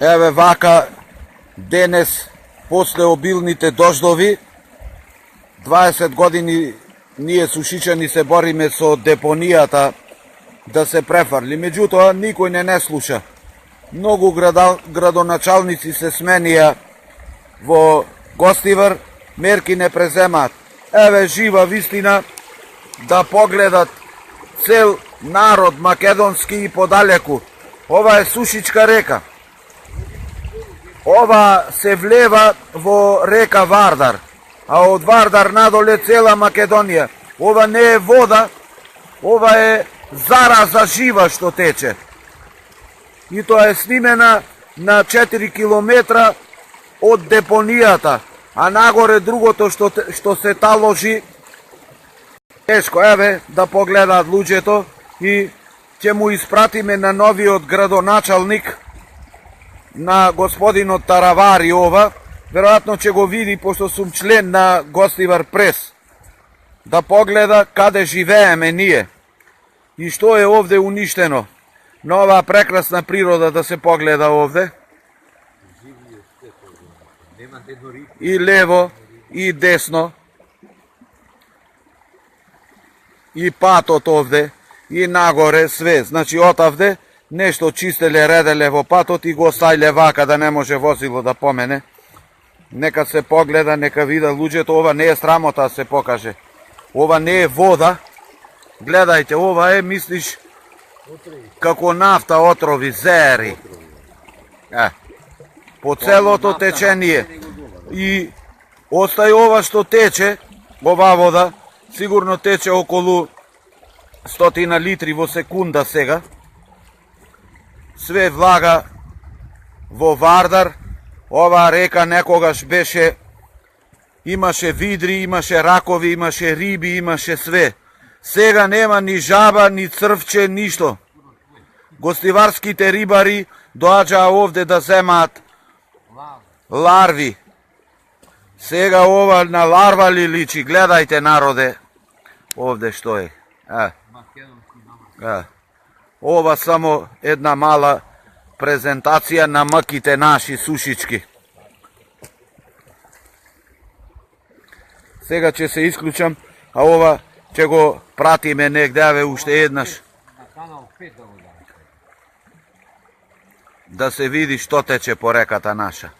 Еве вака денес после обилните дождови 20 години ние сушичани се бориме со депонијата да се префарли, меѓутоа никој не слуша. Многу градоначалници се сменија во Гостивар, мерки не преземаат. Еве жива вистина да погледат цел народ македонски и подалеку. Ова е сушичка река. Ова се влева во река Вардар, а од Вардар надоле цела Македонија. Ова не е вода, ова е зараза жива што тече. И тоа е снимена на 4 километра од депонијата, а нагоре другото што се таложи тешко. Еве да погледаат луѓето и ќе му испратиме на новиот градоначалник, на господинот Таравари ова, веројатно ќе го види, пошто сум член на Гостивар Прес, да погледа каде живееме ние и што е овде уништено. На оваа прекрасна природа да се погледа овде. И лево, и десно. И патот овде, и нагоре, све. Значи, отавде нешто чистеле, ределе во патот и го стајле вака да не може возило да помене. Нека се погледа, нека вида луѓето, ова не е срамота да се покаже. Ова не е вода. Гледајте, ова е, мислиш, како нафта, отрови, зери. По целото течение. И остај ова што тече, ова вода, сигурно тече околу 100 литри во секунда сега. Све влага во Вардар. Оваа река некогаш беше, имаше видри, имаше ракови, имаше риби, имаше све. Сега нема ни жаба, ни црвче, ништо. Гостиварските рибари доаѓаа овде да земаат ларви. Сега ова на ларва ли личи? Гледајте, народе, овде што е. Ова само една мала презентација на мъките наши сушички. Сега ќе се исклучам, а ова ќе го пратиме негде, аве уште еднаш. Да се види што тече по реката наша.